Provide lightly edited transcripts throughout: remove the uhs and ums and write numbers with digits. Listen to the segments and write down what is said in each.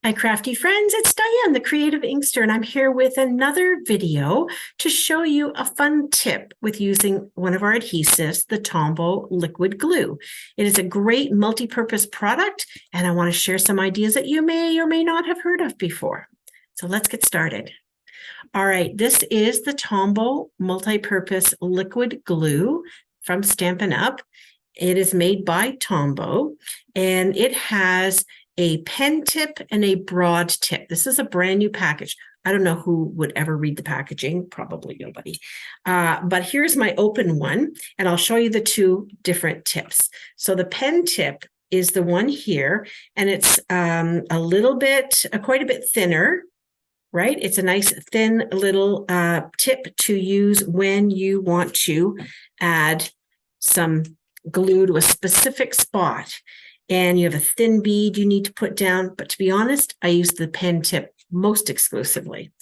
Hi, crafty friends. It's Diane, the creative Inkster, and I'm here with another video to show you a fun tip with using one of our adhesives, the Tombow liquid glue. It is a great multi-purpose product, and I want to share some ideas that you may or may not have heard of before. So let's get started. All right, this is the Tombow multi-purpose liquid glue from Stampin' Up. It is made by Tombow, and it has a pen tip and a broad tip. This is a brand new package. I don't know who would ever read the packaging, probably nobody. But here's my open one, and I'll show you the two different tips. So the pen tip is the one here, and it's a little bit, quite a bit thinner, right? It's a nice thin little tip to use when you want to add some glue to a specific spot. And you have a thin bead you need to put down. But to be honest, I use the pen tip most exclusively.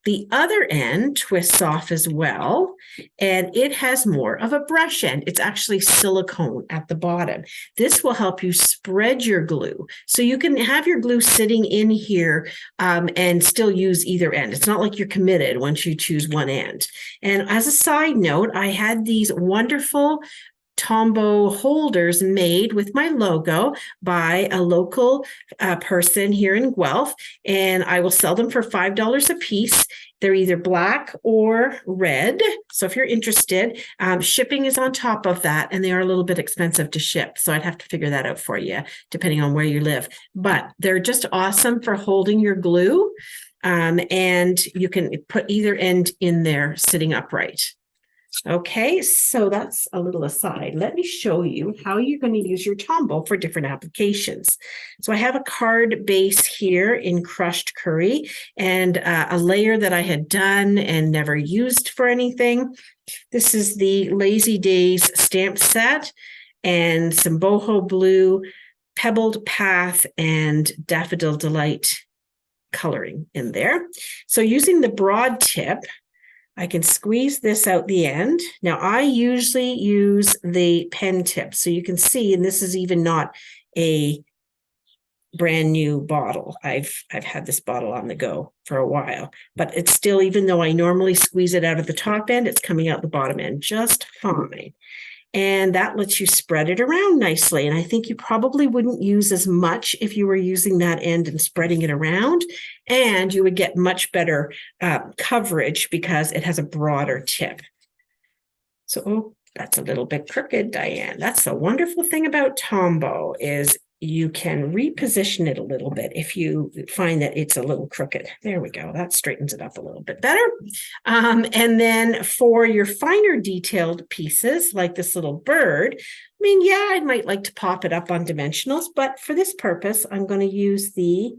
The other end twists off as well, and it has more of a brush end. It's actually silicone at the bottom. This will help you spread your glue. So you can have your glue sitting in here and still use either end. It's not like you're committed once you choose one end. And as a side note, I had these wonderful Tombow holders made with my logo by a local person here in Guelph, and I will sell them for $5 a piece. They're either black or red. So if you're interested, shipping is on top of that, and they are a little bit expensive to ship. So I'd have to figure that out for you, depending on where you live. But they're just awesome for holding your glue, and you can put either end in there sitting upright. Okay, so that's a little aside. Let me show you how you're going to use your Tombow for different applications. So I have a card base here in crushed curry and a layer that I had done and never used for anything. This is the Lazy Days stamp set and some boho blue, pebbled path, and daffodil delight coloring in there. So using the broad tip, I can squeeze this out the end. Now, I usually use the pen tip. So you can see, and this is even not a brand new bottle. I've had this bottle on the go for a while, but it's still, even though I normally squeeze it out of the top end, it's coming out the bottom end just fine. And that lets you spread it around nicely. And I think you probably wouldn't use as much if you were using that end and spreading it around. And you would get much better coverage because it has a broader tip. So, oh, that's a little bit crooked, Diane. That's the wonderful thing about Tombow is you can reposition it a little bit if you find that it's a little crooked. There we go. That straightens it up a little bit better. And then for your finer detailed pieces, like this little bird, I mean, yeah, I might like to pop it up on dimensionals, but for this purpose, I'm going to use the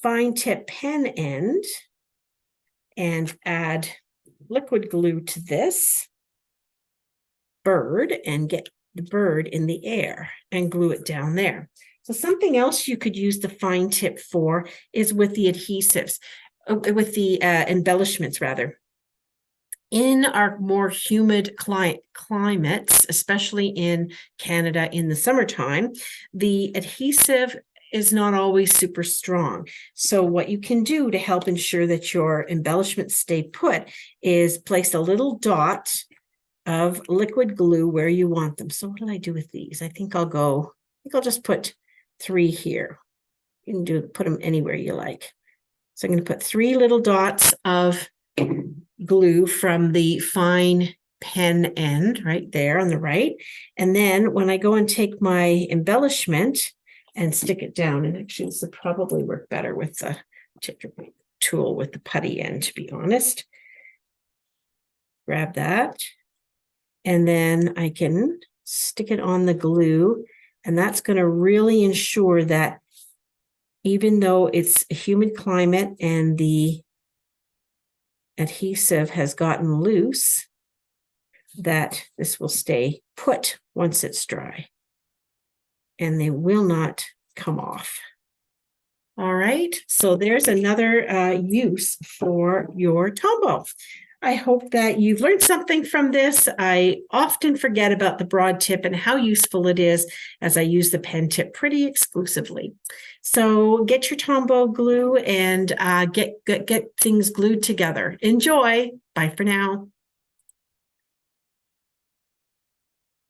fine tip pen end and add liquid glue to this bird and get the bird in the air and glue it down there. So something else you could use the fine tip for is with the adhesives, with the embellishments rather. In our more humid climates, especially in Canada in the summertime, the adhesive is not always super strong. So what you can do to help ensure that your embellishments stay put is place a little dot of liquid glue where you want them. So what did I do with these? I think I'll just put 3 here. You can put them anywhere you like. So I'm going to put 3 little dots of glue from the fine pen end right there on the right. And then when I go and take my embellishment and stick it down, and actually this would probably work better with the tool with the putty end, to be honest. Grab that. And then I can stick it on the glue, and that's going to really ensure that even though it's a humid climate and the adhesive has gotten loose, that this will stay put once it's dry, and they will not come off. All right, so there's another use for your Tombow. I hope that you've learned something from this. I often forget about the broad tip and how useful it is as I use the pen tip pretty exclusively. So get your Tombow glue and get things glued together. Enjoy. Bye for now.